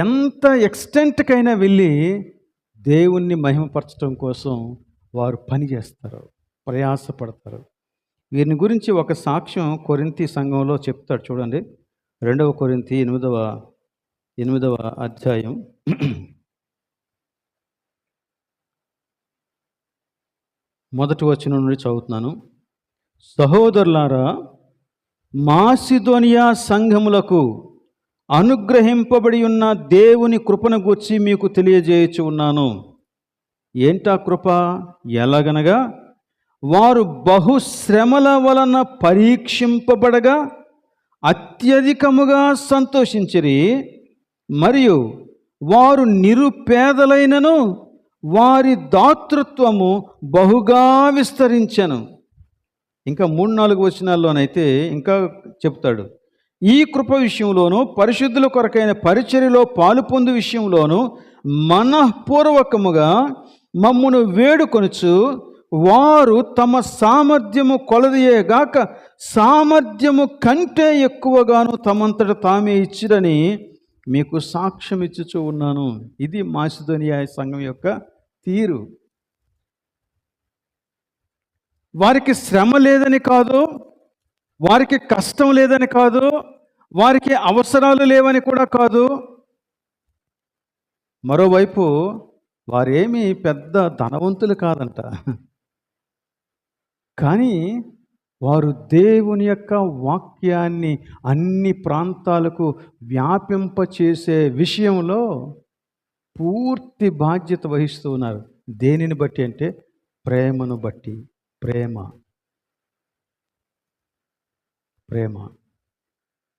ఎంత ఎక్స్టెంట్కైనా వెళ్ళి దేవుణ్ణి మహిమపరచడం కోసం వారు పని చేస్తారు, ప్రయాసపడతారు. వీరిని గురించి ఒక సాక్ష్యం కొరింథీ సంఘంలో చెప్తాడు చూడండి. 2 కొరింథీ 8వ అధ్యాయం 1వ వచనం నుండి చదువుతున్నాను. సహోదరులారా, మాసిదోనియా సంఘములకు అనుగ్రహింపబడి ఉన్న దేవుని కృపను గూర్చి మీకు తెలియజేయచ్చు ఉన్నాను. ఏంటా కృప? ఎలాగనగా వారు బహుశ్రమల వలన పరీక్షింపబడగా అత్యధికముగా సంతోషించిరి, మరియు వారు నిరుపేదలైనను వారి దాతృత్వము బహుగా విస్తరించెను. ఇంకా 3-4 వచనాల్లోనైతే ఇంకా చెప్తాడు. ఈ కృప విషయంలోనూ పరిశుద్ధుల కొరకైన పరిచర్యలో పాలు పొందు విషయంలోనూ మనఃపూర్వకముగా మమ్మును వేడుకొనుచు వారు తమ సామర్థ్యము కొలదియేగాక సామర్థ్యము కంటే ఎక్కువగాను తమంతట తామే ఇచ్చిరని మీకు సాక్ష్యం ఇచ్చుచూ ఉన్నాను. ఇది మాసిదోనియా సంఘం యొక్క తీరు. వారికి శ్రమ లేదని కాదు, వారికి కష్టం లేదని కాదు, వారికి అవసరాలు లేవని కూడా కాదు. మరోవైపు వారేమీ పెద్ద ధనవంతులు కాదంట, కానీ వారు దేవుని యొక్క వాక్యాన్ని అన్ని ప్రాంతాలకు వ్యాపింపచేసే విషయంలో పూర్తి బాధ్యత వహిస్తూ ఉన్నారు. దేనిని బట్టి అంటే ప్రేమను బట్టి. ప్రేమ.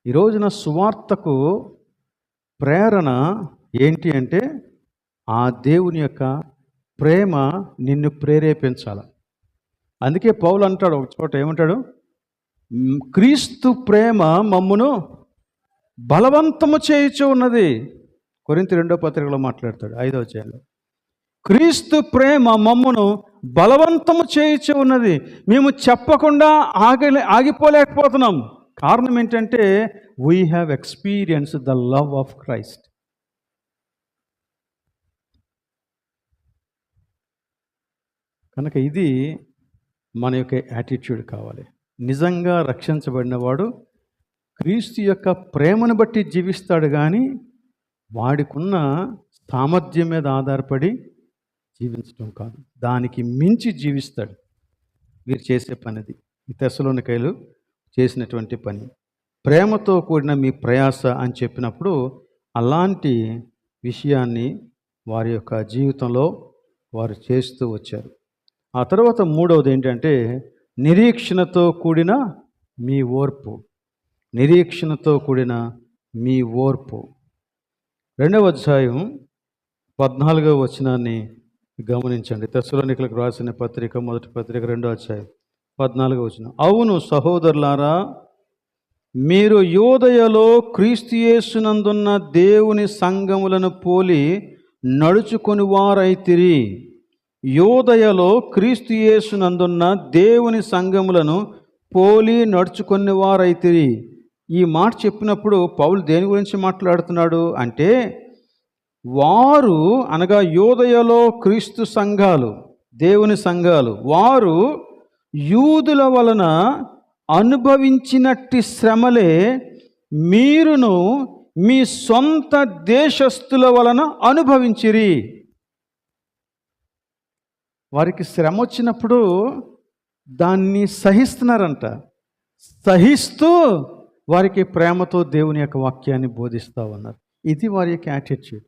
ఈ రోజున సువార్తకు ప్రేరణ ఏంటి అంటే ఆ దేవుని యొక్క ప్రేమ నిన్ను ప్రేరేపించాలి. అందుకే పౌలు అంటాడు ఒక చోట, ఏమంటాడు? క్రీస్తు ప్రేమ మమ్మును బలవంతము చేయుచు ఉన్నది. కొరింథీ 2వ పత్రికలో మాట్లాడతాడు 5వ అధ్యాయంలో. క్రీస్తు ప్రేమ మమ్మును బలవంతము చేయుచు ఉన్నది. మేము చెప్పకుండా ఆగిపోలేకపోతున్నాం. కారణం ఏంటంటే we have experience the love of Christ. కనుక ఇది మన యొక్క యాటిట్యూడ్ కావాలి. నిజంగా రక్షించబడినవాడు క్రీస్తు యొక్క ప్రేమను బట్టి జీవిస్తాడు, కానీ వాడికున్న సామర్థ్యం మీద ఆధారపడి జీవించడం కాదు, దానికి మించి జీవిస్తాడు. వీరు చేసే పనిది, ఈ తెస్సలోనికైలు చేసినటువంటి పని. ప్రేమతో కూడిన మీ ప్రయాస అని చెప్పినప్పుడు అలాంటి విషయాన్ని వారి యొక్క జీవితంలో వారు చేస్తూ వచ్చారు. ఆ తర్వాత 3వది ఏంటంటే నిరీక్షణతో కూడిన మీ ఓర్పు. నిరీక్షణతో కూడిన మీ ఓర్పు. 2వ అధ్యాయం 14వ వచనాన్ని గమనించండి, తెస్సలోనికలకు రాసిన పత్రిక, మొదటి పత్రిక 2వ అధ్యాయం 14వ వచనం. అవును సహోదరులారా, మీరు యోదయలో క్రీస్తు యేసునందున్న దేవుని సంఘములను పోలి నడుచుకొని వారైతిరి. యోదయలో క్రీస్తు యేసునందున్న దేవుని సంఘములను పోలి నడుచుకొని వారైతిరి. ఈ మాట చెప్పినప్పుడు పౌలు దేని గురించి మాట్లాడుతున్నాడు అంటే, వారు అనగా యోదయలో క్రీస్తు సంఘాలు, దేవుని సంఘాలు, వారు యూదుల వలన అనుభవించినట్టి శ్రమలే మీరును మీ సొంత దేశస్థుల వలన అనుభవించిరి. వారికి శ్రమ వచ్చినప్పుడు దాన్ని సహిస్తున్నారంట. సహిస్తూ వారికి ప్రేమతో దేవుని యొక్క వాక్యాన్ని బోధిస్తూ ఉన్నారు. ఇది వారి యొక్క యాటిట్యూడ్.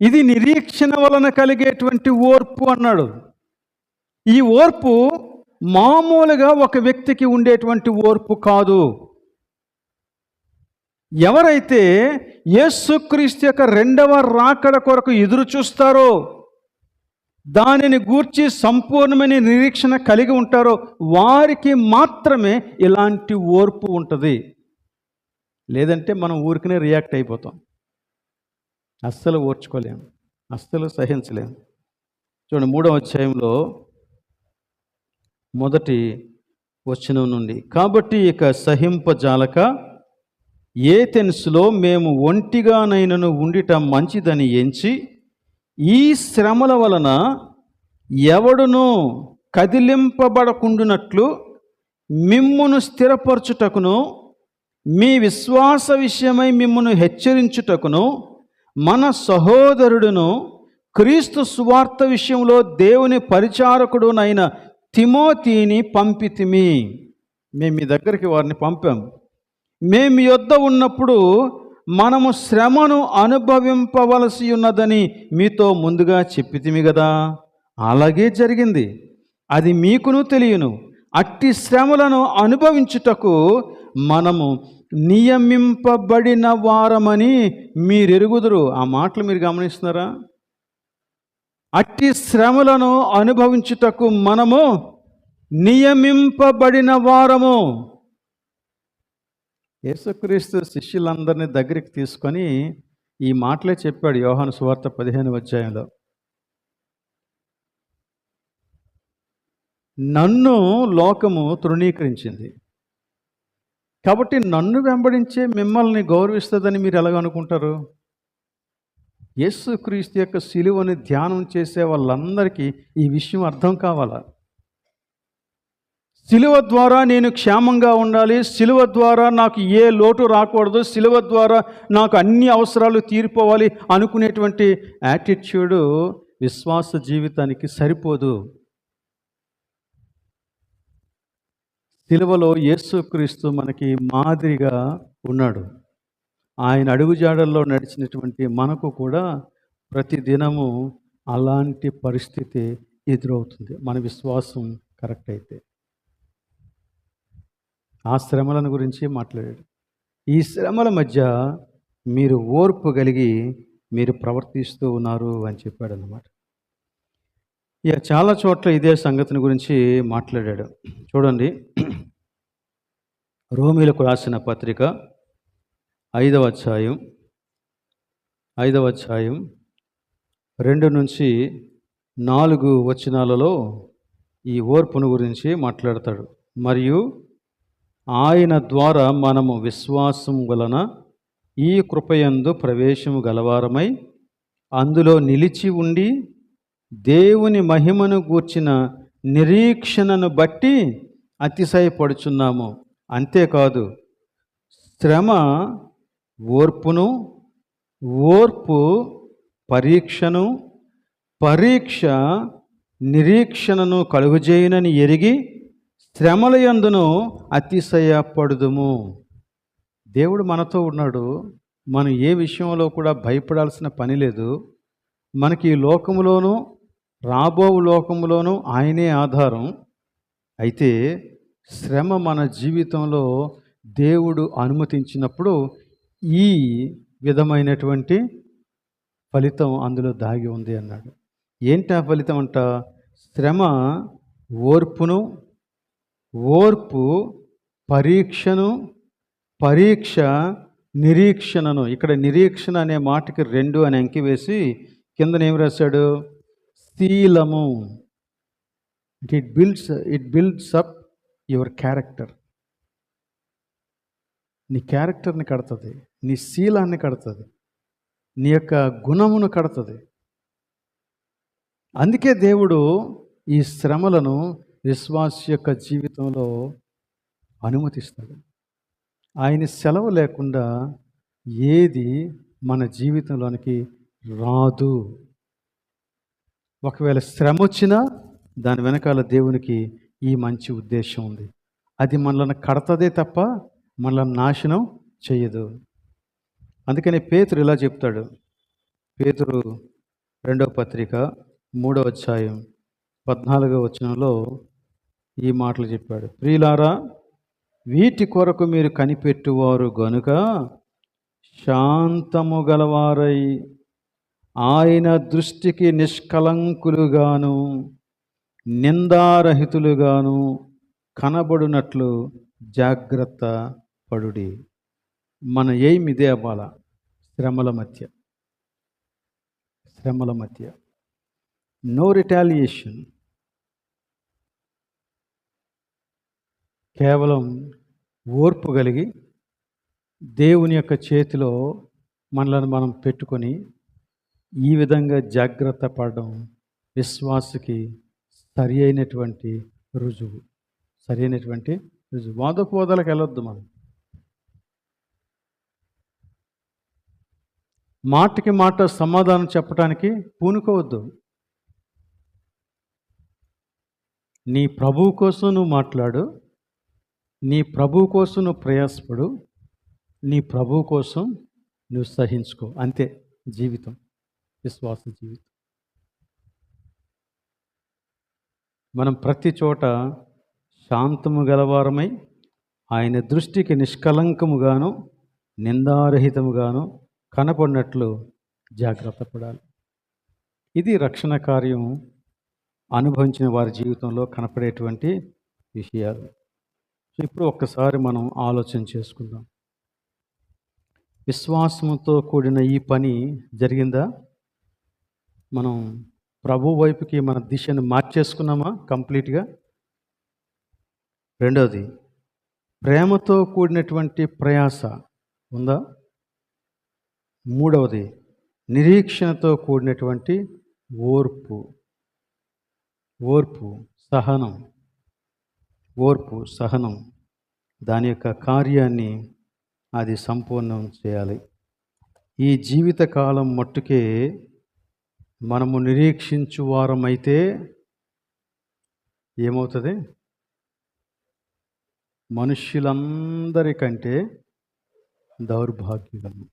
ఇది నిరీక్షణ వలన కలిగేటువంటి ఓర్పు అన్నాడు. ఈ ఓర్పు మామూలుగా ఒక వ్యక్తికి ఉండేటువంటి ఓర్పు కాదు. ఎవరైతే యేసుక్రీస్తు యొక్క రెండవ రాకడ కొరకు ఎదురు చూస్తారో, దానిని గూర్చి సంపూర్ణమైన నిరీక్షణ కలిగి ఉంటారో, వారికి మాత్రమే ఇలాంటి ఓర్పు ఉంటుంది. లేదంటే మనం ఊరికనే రియాక్ట్ అయిపోతాం. అస్సలు ఓర్చుకోలేము, అస్సలు సహించలేము. చూడండి 3వ అధ్యాయంలో మొదటి వచనం నుండి, కాబట్టి ఇక సహింపజాలక ఏథెన్సులో మేము ఒంటిగానైనను ఉండిట మంచిదని ఎంచి, ఈ శ్రమల వలన ఎవడునూ కదిలింపబడకుండునట్లు మిమ్మును స్థిరపరచుటకును, మీ విశ్వాస విషయమై మిమ్మును హెచ్చరించుటకును మన సహోదరుడును క్రీస్తు సువార్త విషయంలో దేవుని పరిచారకుడునైన తిమోతిని పంపితిమి. మేము మీ దగ్గరికి వారిని పంపాము. మేము మీ యొద్ద ఉన్నప్పుడు మనము శ్రమను అనుభవింపవలసి ఉన్నదని మీతో ముందుగా చెప్పితిమి కదా. అలాగే జరిగింది, అది మీకును తెలియను. అట్టి శ్రమలను అనుభవించుటకు మనము నియమింపబడిన వారమని మీరెరుగుదురు. ఆ మాటలు మీరు గమనిస్తున్నారా? అట్టి శ్రమలను అనుభవించుటకు మనము నియమింపబడిన వారము. యేసుక్రీస్తు శిష్యులందరినీ దగ్గరికి తీసుకొని ఈ మాటలే చెప్పాడు యోహాను సువార్త 15వ అధ్యాయంలో. నన్ను లోకము తృణీకరించింది, కాబట్టి నన్ను వెంబడించే మిమ్మల్ని గౌరవిస్తుందని మీరు ఎలాగనుకుంటారు? యేసుక్రీస్తు యొక్క సిలువని ధ్యానం చేసే వాళ్ళందరికీ ఈ విషయం అర్థం కావాలా? సిలువ ద్వారా నేను క్షేమంగా ఉండాలి, సిలువ ద్వారా నాకు ఏ లోటు రాకూడదు, సిలువ ద్వారా నాకు అన్ని అవసరాలు తీరిపోవాలి అనుకునేటువంటి యాటిట్యూడు విశ్వాస జీవితానికి సరిపోదు. సిలువలో యేసుక్రీస్తు మనకి మాదిరిగా ఉన్నాడు. ఆయన అడుగుజాడల్లో నడిచినటువంటి మనకు కూడా ప్రతిదినము అలాంటి పరిస్థితి ఎదురవుతుంది, మన విశ్వాసం కరెక్ట్ అయితే. ఆ శ్రమలను గురించి మాట్లాడాడు. ఈ శ్రమల మధ్య మీరు ఓర్పు కలిగి మీరు ప్రవర్తిస్తూ ఉన్నారు అని చెప్పాడు అన్నమాట. ఇక చాలా చోట్ల ఇదే సంగతిని గురించి మాట్లాడాడు. చూడండి, రోమీలకు రాసిన పత్రిక 5వ అధ్యాయం 2 నుంచి 4 వచనాలలో ఈ ఓర్పును గురించి మాట్లాడతాడు. మరియు ఆయన ద్వారా మనము విశ్వాసం వలన ఈ కృపయందు ప్రవేశము గలవారమై అందులో నిలిచి ఉండి దేవుని మహిమను గూర్చిన నిరీక్షణను బట్టి అతిశయపడుచున్నాము. అంతేకాదు, శ్రమ ఓర్పును, ఓర్పు పరీక్షను, పరీక్ష నిరీక్షణను కలుగజేయునని ఎరిగి శ్రమల యందును అతిశయపడుదుము. దేవుడు మనతో ఉన్నాడు. మనం ఏ విషయంలో కూడా భయపడాల్సిన పని లేదు. మనకి ఈ లోకములోనూ రాబో లోకములోనూ ఆయనే ఆధారం. అయితే శ్రమ మన జీవితంలో దేవుడు అనుమతించినప్పుడు ఈ విధమైనటువంటి ఫలితం అందులో దాగి ఉంది అన్నాడు. ఏంటి ఆ ఫలితం అంట? శ్రమ ఓర్పును, ఓర్పు పరీక్షను, పరీక్ష నిరీక్షణను. ఇక్కడ నిరీక్షణ అనే మాటకి 2 అని అంకి వేసి కిందన ఏం రాశాడు? శీలము. It builds up your character. నీ క్యారెక్టర్ని కడుతుంది, నీ శీలాన్ని కడుతుంది, నీ యొక్క గుణమును కడుతుంది. అందుకే దేవుడు ఈ శ్రమలను విశ్వాస యొక్క జీవితంలో అనుమతిస్తాడు. ఆయన సెలవు లేకుండా ఏది మన జీవితంలోనికి రాదు. ఒకవేళ శ్రమ వచ్చినా దాని వెనకాల దేవునికి ఈ మంచి ఉద్దేశం ఉంది. అది మనల్ని కడతదే తప్ప మనల్ని నాశనం చేయదు. అందుకని పేతురు ఇలా చెప్తాడు. పేతురు 2వ పత్రిక 3వ అధ్యాయం 14వ వచనంలో ఈ మాటలు చెప్పాడు. ప్రియులారా, వీటి కొరకు మీరు కనిపెట్టువారు గనుక శాంతము గలవారై ఆయన దృష్టికి నిష్కలంకులుగాను నిందారహితులుగాను కనబడునట్లు జాగ్రత్త పడుడి. మన ఎయిమ్ ఇదే అవ్వాల. శ్రమల మధ్య నో రిటాలియేషన్. కేవలం ఓర్పు కలిగి దేవుని యొక్క చేతిలో మనలను మనం పెట్టుకొని ఈ విధంగా జాగ్రత్త పడడం విశ్వాసకి సరి అయినటువంటి రుజువు. వాదపోదలకు వెళ్ళొద్దు. మనం మాటకి మాట సమాధానం చెప్పడానికి పూనుకోవద్దు. నీ ప్రభువు కోసం నువ్వు మాట్లాడు, నీ ప్రభువు కోసం నువ్వు ప్రయాసపడు, నీ ప్రభువు కోసం నువ్వు సహించుకో. అంతే జీవితం, విశ్వాస జీవితం. మనం ప్రతి చోట శాంతము గలవారమై ఆయన దృష్టికి నిష్కలంకముగాను నిందారహితముగాను కనపడినట్లు జాగ్రత్త పడాలి. ఇది రక్షణ కార్యం అనుభవించిన వారి జీవితంలో కనపడేటువంటి విషయాలు. సో ఇప్పుడు ఒక్కసారి మనం ఆలోచన చేసుకుందాం. విశ్వాసంతో కూడిన ఈ పని జరిగిందా? మనం ప్రభు వైపుకి మన దిశను మార్చేసుకున్నామా కంప్లీట్గా? రెండవది, ప్రేమతో కూడినటువంటి ప్రయాస ఉందా? మూడవది, నిరీక్షణతో కూడినటువంటి ఓర్పు, సహనం దాని యొక్క కార్యాన్ని అది సంపూర్ణం చేయాలి. ఈ జీవితకాలం మట్టుకే మనము నిరీక్షించు వారమైతే ఏమవుతుంది? మనుష్యులందరికంటే దౌర్భాగ్యులము.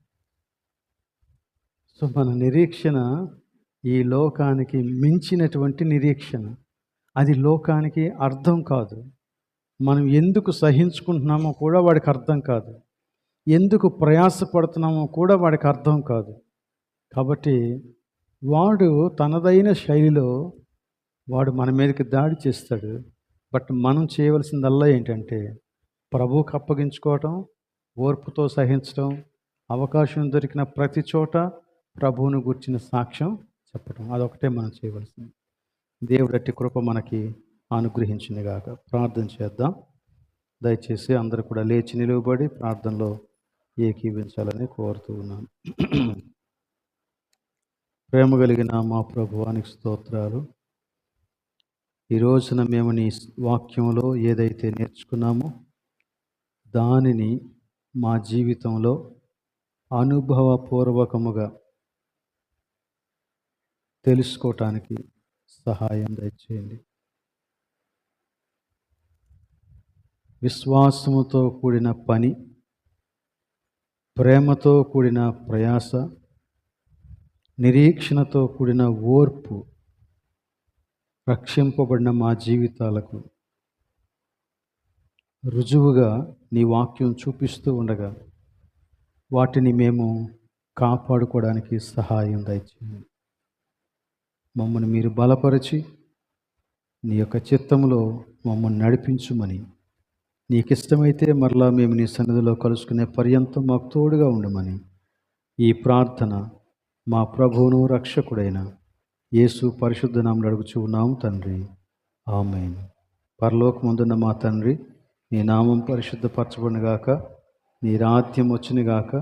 సో మన నిరీక్షణ ఈ లోకానికి మించినటువంటి నిరీక్షణ. అది లోకానికి అర్థం కాదు. మనం ఎందుకు సహించుకుంటున్నామో కూడా వాడికి అర్థం కాదు. ఎందుకు ప్రయాసపడుతున్నామో కూడా వాడికి అర్థం కాదు. కాబట్టి వాడు తనదైన శైలిలో వాడు మన మీదకి దాడి చేస్తాడు. బట్ మనం చేయవలసిందల్లా ఏంటంటే ప్రభువుకి అప్పగించుకోవటం, ఓర్పుతో సహించడం, అవకాశం దొరికిన ప్రతి చోట ప్రభువును గుర్చిన సాక్ష్యం చెప్పడం. అదొకటే మనం చేయవలసింది. దేవుడి అట్టి కృప మనకి అనుగ్రహించిందిగాక. ప్రార్థన చేద్దాం. దయచేసి అందరూ కూడా లేచి నిలువబడి ప్రార్థనలో ఏకీవించాలని కోరుతూ ఉన్నాను. ప్రేమ కలిగిన మా ప్రభువానికి స్తోత్రాలు. ఈ రోజున మేము నీ వాక్యంలో ఏదైతే నేర్చుకున్నామో దానిని మా జీవితంలో అనుభవపూర్వకముగా తెలుసుకోవటానికి సహాయం దయచేయండి. విశ్వాసముతో కూడిన పని, ప్రేమతో కూడిన ప్రయాస, నిరీక్షణతో కూడిన ఓర్పు రక్షింపబడిన మా జీవితాలకు రుజువుగా నీ వాక్యం చూపిస్తూ ఉండగా వాటిని మేము కాపాడుకోవడానికి సహాయం దయచేయండి. మమ్మల్ని మీరు బలపరిచి నీ యొక్క చిత్తంలో మమ్మల్ని నడిపించుమని, నీకు ఇష్టమైతే మరలా మేము నీ సన్నిధిలో కలుసుకునే పర్యంతం మాకు తోడుగా ఉండమని ఈ ప్రార్థన మా ప్రభువును రక్షకుడైన యేసు పరిశుద్ధ నామములో అడుగుచున్నాము తండ్రి. ఆమేన్. పరలోకమందున్న మా తండ్రి, నీ నామం పరిశుద్ధపరచబడునుగాక, నీ రాజ్యం వచ్చునుగాక,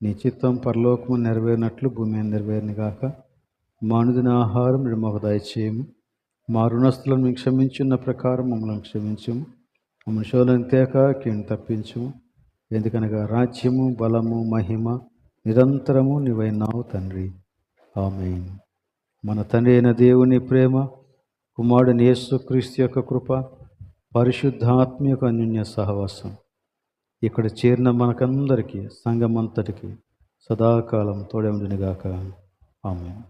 నీ చిత్తం పరలోకము నెరవేరినట్లు భూమి మీద నెరవేరునుగాక. మా అనుదిన ఆహారం నేడు మాకు దయచేయము. మా రుణస్థులను మేము క్షమించున్న ప్రకారం మమ్మల్ని క్షమించుము. మమ్మల్ని శోధనకు తేక కీడును తప్పించుము. ఎందుకనగా రాజ్యము, బలము, మహిమ నిరంతరము నీవైనావు తండ్రి. ఆమేన్. మన తండ్రి అయిన దేవుని ప్రేమ, కుమారుడైన యేసుక్రీస్తు యొక్క కృప, పరిశుద్ధాత్మ యొక్క అన్యోన్య సహవాసం ఇక్కడ చేరిన మనకందరికీ, సంఘమంతటికి సదాకాలం తోడే ఉండునుగాక. ఆమేన్.